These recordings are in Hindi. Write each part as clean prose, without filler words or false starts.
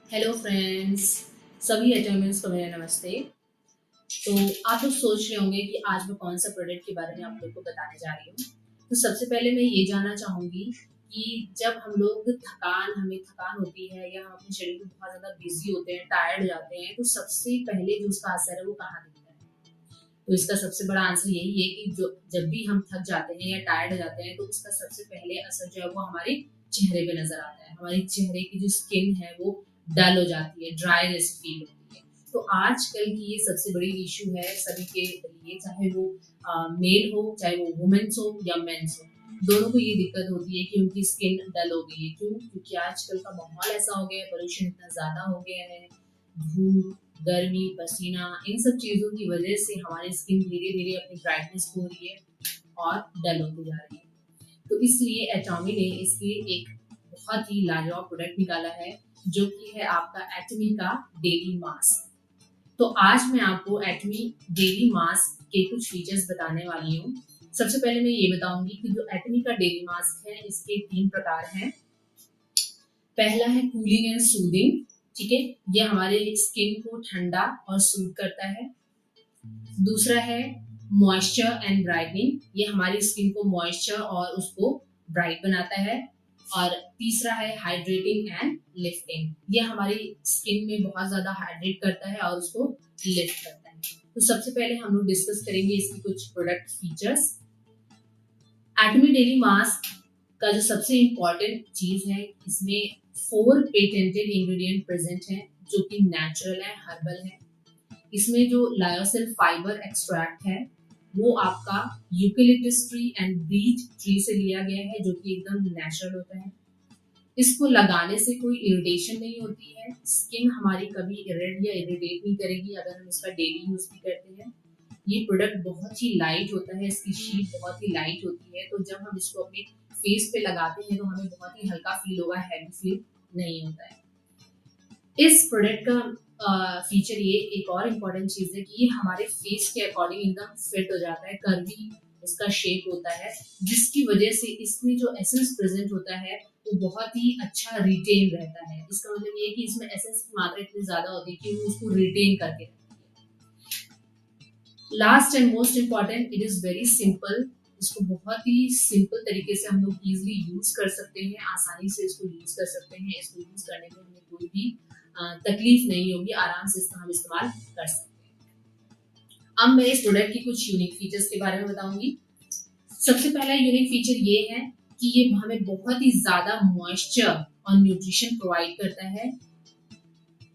हेलो फ्रेंड्स, सभी एटॉमिक्स को मेरा नमस्ते। तो आप लोग सोच रहे होंगे कि आज मैं कौन सा प्रोडक्ट के बारे में आप लोग को बताने जा रही हूँ। तो सबसे पहले मैं ये जानना चाहूँगी कि जब हमें थकान होती है या हम अपने शरीर में बहुत ज़्यादा बिजी होते हैं, टायर्ड हो जाते हैं, तो सबसे पहले जो उसका असर है वो कहाँ दिखता है? तो इसका सबसे बड़ा आंसर यही है कि जो जब भी हम थक जाते हैं या टायर्ड हो जाते हैं, तो उसका सबसे पहले असर जो है वो हमारे चेहरे पे नजर आता है। हमारे चेहरे की जो स्किन है वो डल हो जाती है, ड्राई जैसी फील होती है। तो आजकल की ये सबसे बड़ी इशू है सभी के लिए, चाहे वो मेल हो, चाहे वो वुमेन्स हो या मेंस हो, दोनों को ये दिक्कत होती है कि उनकी स्किन डल हो गई है। क्यों? क्योंकि आजकल का माहौल ऐसा हो गया है, पोल्यूशन इतना ज्यादा हो गया है, धूप, गर्मी, पसीना, इन सब चीजों की वजह से हमारी स्किन धीरे धीरे अपनी ब्राइटनेस खो रही है और डल होती जा रही है। तो इसलिए एटॉमी ने इसके एक बहुत ही लाजवाब प्रोडक्ट निकाला है, जो कि है आपका एटमी का डेली मास्क। तो आज मैं आपको एटमी डेली मास्क के कुछ फीचर्स बताने वाली हूँ। सबसे पहले मैं ये बताऊंगी कि जो एटमी का डेली मास्क है, इसके 3 प्रकार हैं। पहला है कूलिंग एंड सूदिंग, ठीक है, ये हमारे स्किन को ठंडा और सूद करता है। दूसरा है मॉइस्चर एंड ब्राइटनिंग, ये हमारी स्किन को मॉइस्चर और उसको ब्राइट बनाता है। और तीसरा है हाइड्रेटिंग एंड लिफ्टिंग, ये हमारी स्किन में बहुत ज्यादा हाइड्रेट करता है और उसको लिफ्ट करता है। तो सबसे पहले हम लोग डिस्कस करेंगे इसकी कुछ प्रोडक्ट फीचर्स। एटमी डेली मास्क का जो सबसे इम्पोर्टेंट चीज है, इसमें 4 पेटेंटेड इंग्रेडिएंट प्रेजेंट हैं, जो कि नेचुरल है, हर्बल है। इसमें जो लायोसिल फाइबर एक्सट्रैक्ट है वो आपका eucalyptus tree and beech tree से लिया गया है, जो कि एकदम नेचुरल होता है। इसको लगाने से कोई इरिटेशन नहीं होती है, स्किन हमारी कभी रेड या इरिटेट नहीं करेगी अगर हम इसका डेली यूज भी करते हैं। ये प्रोडक्ट बहुत ही लाइट होता है, इसकी शीट बहुत ही लाइट होती है, तो जब हम इसको अपने फेस पे लगाते हैं तो हमें बहुत ही हल्का फील होगा, हैवी फील नहीं होता है। इस प्रोडक्ट का फीचर ये एक और इम्पोर्टेंट चीज है कि ये हमारे फेस के अकॉर्डिंग एकदम फिट हो जाता है, कर्वी इसका शेप होता है, जिसकी वजह से इसमें जो एसेंस प्रेजेंट होता है वो बहुत ही अच्छा रिटेन रहता है। इसका मतलब ये है कि इसमें एसेंस की मात्रा इतनी ज्यादा होती है कि वो उसको रिटेन करके रखती है। Last and most important, it is very simple. इसको बहुत ही सिंपल तरीके से हम लोग इजिली यूज कर सकते हैं, आसानी से इसको यूज कर सकते हैं। इसको यूज करने में हमें कोई भी तकलीफ नहीं होगी, आराम से इसका हम इस्तेमाल कर सकते हैं। अब मैं इस प्रोडक्ट की कुछ यूनिक फीचर्स के बारे में बताऊंगी। सबसे पहला यूनिक फीचर ये है कि ये हमें बहुत ही ज्यादा मॉइस्चर और न्यूट्रिशन प्रोवाइड करता है,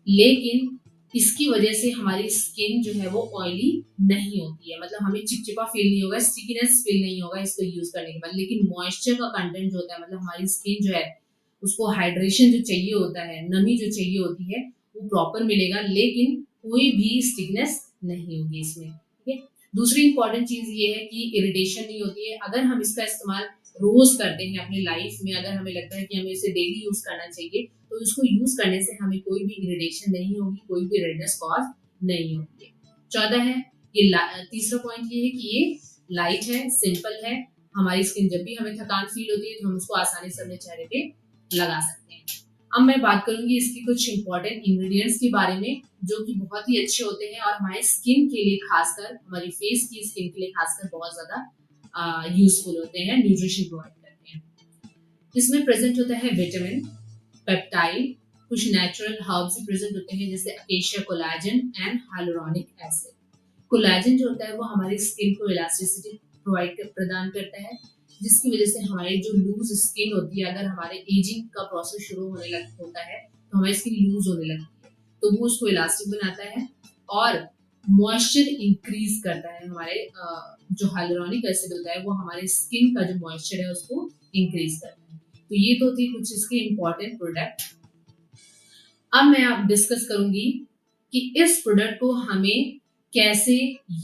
लेकिन इसकी वजह से हमारी स्किन जो है वो ऑयली नहीं होती है। मतलब हमें चिपचिपा फील नहीं होगा, स्टिकीनेस फील नहीं होगा इसको यूज करने के बाद। लेकिन मॉइस्चर का कंटेंट जो होता है, मतलब हमारी स्किन जो है उसको हाइड्रेशन जो चाहिए होता है, नमी जो चाहिए होती है, वो प्रॉपर मिलेगा, लेकिन कोई भी स्टिकनेस नहीं होगी इसमें, ठीक है। दूसरी इंपॉर्टेंट चीज ये है कि इरिटेशन नहीं होती है। अगर हम इसका इस्तेमाल रोज करते हैं अपनी लाइफ में, अगर हमें लगता है कि हमें इसे डेली यूज करना चाहिए, तो इसको यूज करने से हमें कोई भी इरिटेशन नहीं होगी, कोई भी रेडनेस कॉज नहीं होगी। 14 है ये तीसरा पॉइंट ये है कि ये लाइट है, सिंपल है। हमारी स्किन जब भी हमें थकान फील होती है तो हम उसको आसानी से अपने चेहरे पे लगा सकते हैं। अब मैं बात करूंगी इसकी कुछ इंपॉर्टेंट इंग्रेडिएंट्स के बारे में, जो कि बहुत ही अच्छे होते हैं और हमारे स्किन के लिए, खासकर हमारी फेस की स्किन के लिए खासकर बहुत ज्यादा यूजफुल होते हैं, न्यूट्रिशन प्रोवाइड करते हैं। इसमें प्रेजेंट होता है विटामिन, पेप्टाइड, कुछ नेचुरल हर्ब्स भी प्रेजेंट होते हैं, जैसे acacia collagen and hyaluronic acid. Collagen जो होता है वो हमारी स्किन को इलास्टिसिटी प्रदान करता है, जिसकी वजह से हमारी जो लूज स्किन होती है, अगर हमारे एजिंग का प्रोसेस शुरू होता है तो हमारी स्किन लूज होने लगती है, तो वो उसको इलास्टिक बनाता है। और मॉइस्चर इंक्रीज करता है, हमारे जो हाइलुरोनिक एसिड होता है वो हमारे स्किन का जो मॉइस्चर है उसको इंक्रीज करता है। तो ये तो थी कुछ इसके इम्पोर्टेंट प्रोडक्ट। अब मैं आप डिस्कस करूंगी कि इस प्रोडक्ट को हमें कैसे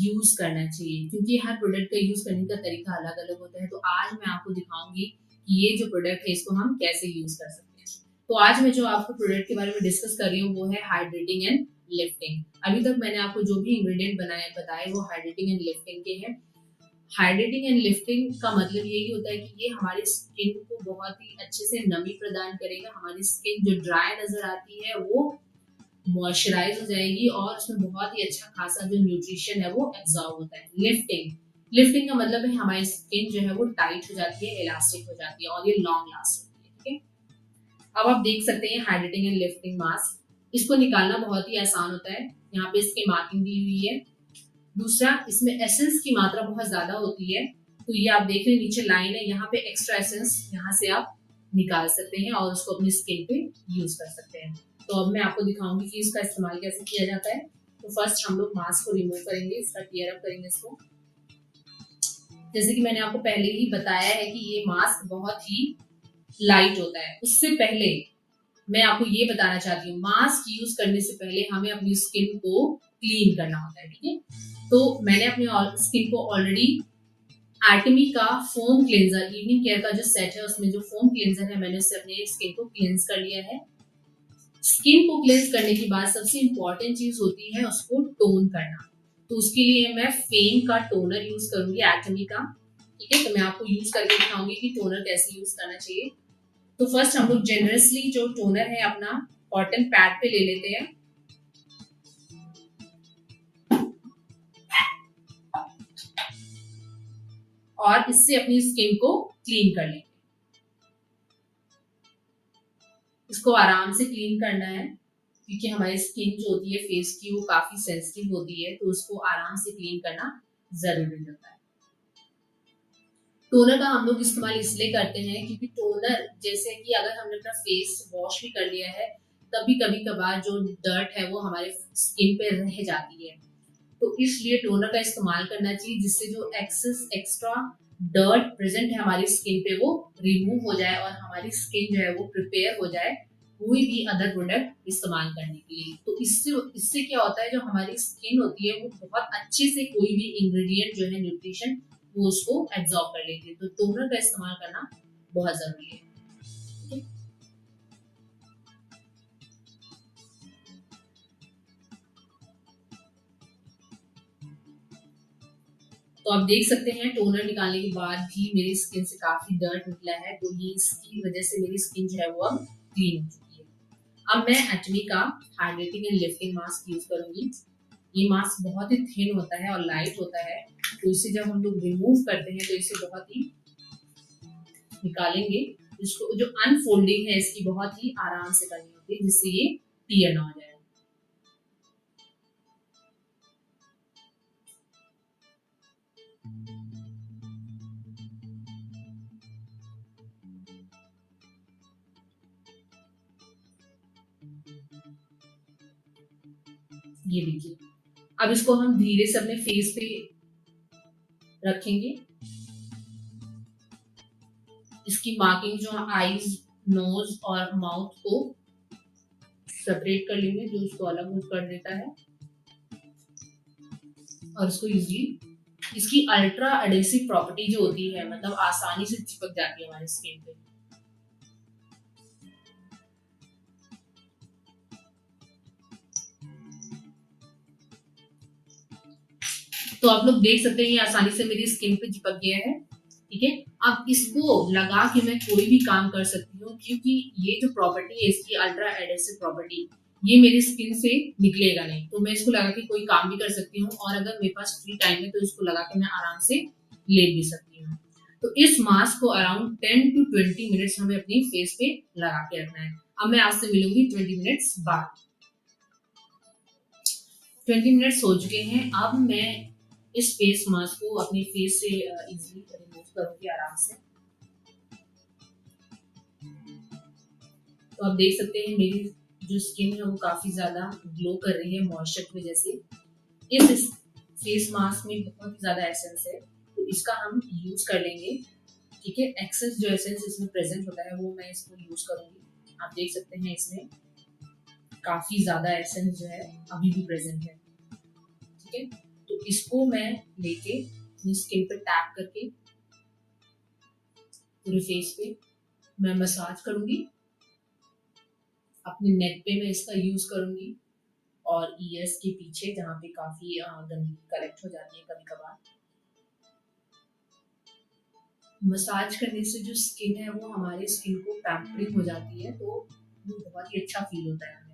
यूज करना चाहिए, क्योंकि हर प्रोडक्ट का यूज करने का तरीका अलग अलग होता है। तो आज मैं आपको दिखाऊंगी कि ये जो प्रोडक्ट है इसको हम कैसे यूज कर सकते हैं। तो आज मैं जो आपको प्रोडक्ट के बारे में डिस्कस कर रही हूँ वो है हाइड्रेटिंग एंड लिफ्टिंग। अभी तक मैंने आपको जो भी इंग्रेडिएंट बताए वो हाइड्रेटिंग एंड लिफ्टिंग के हैं। हाइड्रेटिंग एंड लिफ्टिंग का मतलब यही होता है कि ये हमारी स्किन को बहुत ही अच्छे से नमी प्रदान करेगा। हमारी स्किन जो ड्राई नजर आती है वो मॉइस्चराइज हो जाएगी और उसमें बहुत ही अच्छा खासा जो न्यूट्रिशन है वो एब्जॉर्ब होता है। लिफ्टिंग लिफ्टिंग का मतलब है हमारी स्किन जो है वो टाइट हो जाती है, इलास्टिक हो जाती है और ये लॉन्ग लास्ट होती है। ठीक है, अब आप देख सकते हैं हाइड्रेटिंग एंड लिफ्टिंग मास्क, इसको निकालना बहुत ही आसान होता है। यहाँ पे इसकी मार्किंग दी हुई है। दूसरा, इसमें एसेंस की मात्रा बहुत ज्यादा होती है, तो ये आप देख रहे हैं नीचे लाइन है, यहाँ पे एक्स्ट्रा एसेंस यहाँ से आप निकाल सकते हैं और उसको अपनी स्किन पे यूज कर सकते हैं। तो अब मैं आपको दिखाऊंगी कि इसका इस्तेमाल कैसे किया जाता है। तो फर्स्ट हम लोग मास्क को रिमूव करेंगे, इसका टीयर अप करेंगे इसको। जैसे कि मैंने आपको पहले ही बताया है कि ये मास्क बहुत ही लाइट होता है। उससे पहले मैं आपको ये बताना चाहती हूँ, मास्क यूज करने से पहले हमें अपनी स्किन को क्लीन करना होता है। ठीक है, तो मैंने अपनी स्किन को ऑलरेडी एटमी का फोम क्लेंजर, इवनिंग केयर का जो सेट है उसमें जो फोम क्लेंजर है, मैंने उससे अपने स्किन को क्लींस कर लिया है। स्किन को क्लींस करने के बाद सबसे इंपॉर्टेंट चीज होती है उसको टोन करना। तो उसके लिए मैं फेम का टोनर यूज करूंगी, एटमी का। ठीक है, तो मैं आपको यूज करके दिखाऊंगी कि टोनर कैसे यूज करना चाहिए। तो फर्स्ट हम लोग जेनरसली जो टोनर है अपना कॉटन पैड पे ले लेते हैं और इससे अपनी स्किन को क्लीन कर लेंगे। इसको आराम से क्लीन करना है क्योंकि हमारी स्किन जो होती है फेस की वो काफी सेंसिटिव होती है, तो उसको आराम से क्लीन करना जरूरी होता है। टोनर का हम लोग इस्तेमाल इसलिए करते हैं क्योंकि टोनर, जैसे कि अगर हमने अपना फेस वॉश भी कर लिया है तभी कभी कभार जो डर्ट है वो हमारे स्किन पे रह जाती है, तो इसलिए टोनर का इस्तेमाल करना चाहिए जिससे जो एक्स्ट्रा डर्ट प्रेजेंट है हमारी स्किन पे वो रिमूव हो जाए और हमारी स्किन जो है वो प्रिपेयर हो जाए कोई भी अदर प्रोडक्ट इस्तेमाल करने के लिए। तो इससे इससे क्या होता है, जो हमारी स्किन होती है वो बहुत अच्छे से कोई भी इंग्रेडिएंट जो है न्यूट्रिशन वो उसको एब्जॉर्ब कर लेती है। तो टोनर का इस्तेमाल करना बहुत जरूरी है। तो आप देख सकते हैं टोनर निकालने के बाद भी मेरी स्किन से काफी डर्ट निकला है, तो ये इसकी वजह से मेरी स्किन जो है वो अब क्लीन हो चुकी है। अब मैं एटमी का hydrating and lifting mask use करूंगी। ये मास्क बहुत ही थिन होता है और लाइट होता है, तो इसे जब हम लोग रिमूव करते हैं तो इसे बहुत ही निकालेंगे, इसको जो अनफोल्डिंग है इसकी बहुत ही आराम से करनी होती है जिससे ये टीयर ना हो जाए। ये देखिए, अब इसको हम धीरे से अपने फेस पे रखेंगे। इसकी मार्किंग जो आईज, नोज और माउथ को सेपरेट कर लेंगे, जो इसको अलग कर देता है, और इसको इजीली, इसकी अल्ट्रा एडेसिव प्रॉपर्टी जो होती है, मतलब आसानी से चिपक जाती है हमारी स्किन पे। तो आप लोग देख सकते हैं ये आसानी से मेरी स्किन पे चिपक गया है। ठीक है, अब इसको लगा के मैं कोई भी काम कर सकती हूँ क्योंकि ये जो प्रॉपर्टी है इसकी अल्ट्रा एडेसिव प्रॉपर्टी, ये मेरी स्किन से निकलेगा नहीं, तो मैं इसको लगा के कोई काम भी कर सकती हूँ और अगर मेरे पास फ्री टाइम है तो इसको लगा के मैं आराम से लेट भी सकती हूँ। तो इस मास्क को अराउंड 10 to 20 मिनट्स हमें अपनी फेस पे लगा के रखना है। अब मैं आपसे मिलूंगी 20 मिनट्स बाद। 20 मिनट्स हो चुके हैं। अब मैं इस फेस मास्क को अपने फेस से इजीली रिमूव करूंगी आराम से। तो आप देख सकते हैं मेरी जो स्किन है वो काफी ज्यादा ग्लो कर रही है मॉइस्चर की वजह से। इस फेस मास्क में बहुत ज्यादा एसेंस है, तो इसका हम यूज कर लेंगे। ठीक है, एक्सेस जो एसेंस इसमें प्रेजेंट होता है वो मैं इसको यूज करूंगी। आप देख सकते हैं इसमें काफी ज्यादा एसेंस जो है अभी भी प्रेजेंट है। ठीक है, तो इसको मैं लेके अपनी स्किन पे टैप करके पूरे फेस पे मैं मसाज करूंगी। अपने नेक पे मैं इसका यूज करूंगी और ईयर्स के पीछे जहाँ पे काफी गंदगी कलेक्ट हो जाती है कभी कभार। मसाज करने से जो स्किन है वो हमारी स्किन को पैम्परिंग हो जाती है, तो वो बहुत ही अच्छा फील होता है हमें।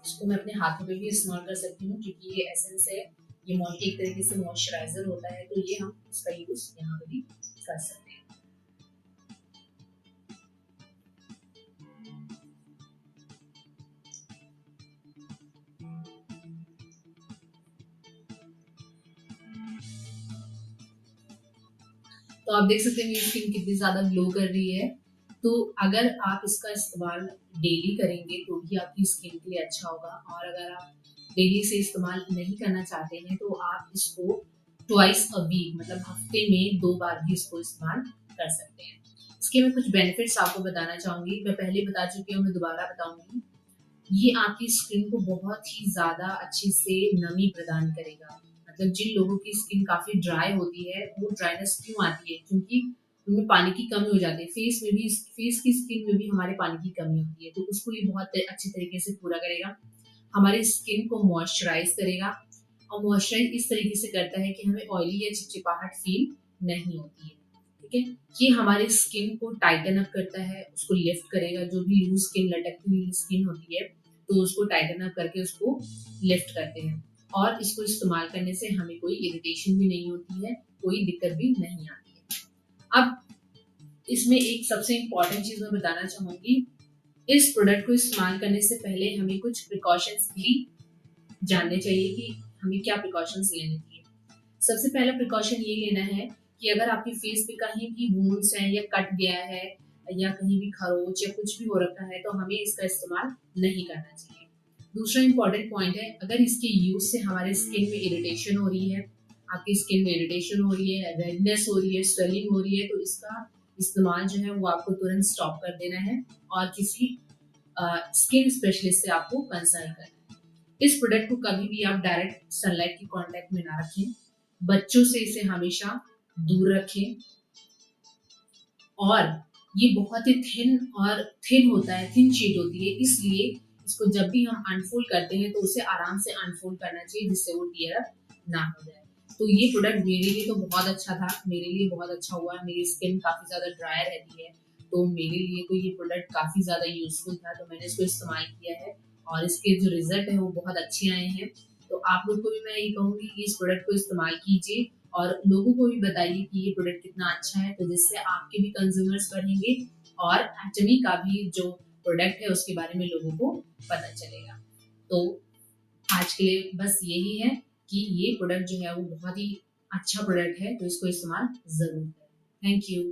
इसको मैं अपने हाथों पे भी इस्तेमाल कर सकती हूँ क्योंकि ये एसेंस है, ये एक तरीके से मॉइस्चराइजर होता है, तो ये हम इसका यूज यहाँ पे भी कर सकते हैं। तो आप देख सकते हैं मेरी स्किन कितनी ज्यादा ग्लो कर रही है। तो अगर आप इसका इस्तेमाल डेली करेंगे तो भी आपकी स्किन के लिए अच्छा होगा, और अगर आप डेली से इस्तेमाल नहीं करना चाहते हैं तो आप इसको ट्वाइस अ वीक, मतलब हफ्ते में 2 बार भी इसको इस्तेमाल कर सकते हैं। इसके मैं कुछ बेनिफिट्स आपको बताना चाहूंगी, मैं पहले बता चुकी हूँ, मैं दोबारा बताऊंगी। ये आपकी स्किन को बहुत ही ज्यादा अच्छे से नमी प्रदान करेगा। मतलब जिन लोगों की स्किन काफी ड्राई होती है, वो ड्राइनेस क्यों आती है, क्योंकि उनमें पानी की कमी हो जाती है। फेस की स्किन में भी हमारे पानी की कमी होती है, तो उसको ये बहुत अच्छी तरीके से पूरा करेगा। हमारी स्किन को मॉइस्चराइज करेगा, और मॉइस्चराइज इस तरीके से करता है कि हमें ऑयली या चिपचिपाहट फील नहीं होती है। ठीक है, ये हमारी स्किन को टाइटन अप करता है, उसको लिफ्ट करेगा। जो भी लूज स्किन, लटकती हुई स्किन होती है, तो उसको टाइटन अप करके उसको लिफ्ट करते हैं। और इसको इस्तेमाल करने से हमें कोई इरिटेशन भी नहीं होती है, कोई दिक्कत भी नहीं आती है। अब इसमें एक सबसे इम्पोर्टेंट चीज मैं बताना चाहूंगी, इस प्रोडक्ट को इस्तेमाल करने से पहले हमें कुछ प्रिकॉशंस भी जानने चाहिए कि हमें क्या प्रिकॉशंस लेने चाहिए। सबसे पहला प्रिकॉशन ये लेना है कि अगर आपके फेस पे कहीं भी वुंड्स हैं, या कट गया है, या कहीं भी खरोच या कुछ भी हो रखा है, तो हमें इसका इस्तेमाल नहीं करना चाहिए। दूसरा इंपॉर्टेंट पॉइंट है, अगर इसके यूज से हमारे स्किन में इरिटेशन हो रही है, आपकी स्किन में इरिटेशन हो रही है, रेडनेस हो रही है, स्वेलिंग हो रही है, तो इसका इस्तेमाल जो है वो आपको तुरंत स्टॉप कर देना है, और किसी स्किन स्पेशलिस्ट से आपको कंसल्ट करना है। इस प्रोडक्ट को कभी भी आप डायरेक्ट सनलाइट के कांटेक्ट में ना रखें, बच्चों से इसे हमेशा दूर रखें, और ये बहुत ही थिन होता है, थिन शीट होती है, इसलिए इसको जब भी हम अनफोल्ड करते हैं तो उसे आराम से अनफोल्ड करना चाहिए, जिससे वो टियर अप ना हो जाए। तो ये प्रोडक्ट मेरे लिए तो बहुत अच्छा था, मेरे लिए बहुत अच्छा हुआ। मेरी स्किन काफी ज्यादा ड्राई रहती है, तो मेरे लिए तो ये प्रोडक्ट काफी ज्यादा यूजफुल था, तो मैंने इसको इस्तेमाल किया है, और इसके जो रिजल्ट है वो बहुत अच्छे आए हैं। तो आप लोग को भी मैं ये कहूंगी कि इस प्रोडक्ट को इस्तेमाल कीजिए, और लोगों को भी बताइए कि ये प्रोडक्ट कितना अच्छा है, तो जिससे आपके भी कंज्यूमर्स बढ़ेंगे, और एटमी का भी जो प्रोडक्ट है उसके बारे में लोगों को पता चलेगा। तो आज के लिए बस यही है कि ये प्रोडक्ट जो है वो बहुत ही अच्छा प्रोडक्ट है, तो इसको इस्तेमाल जरूर करें। Thank you.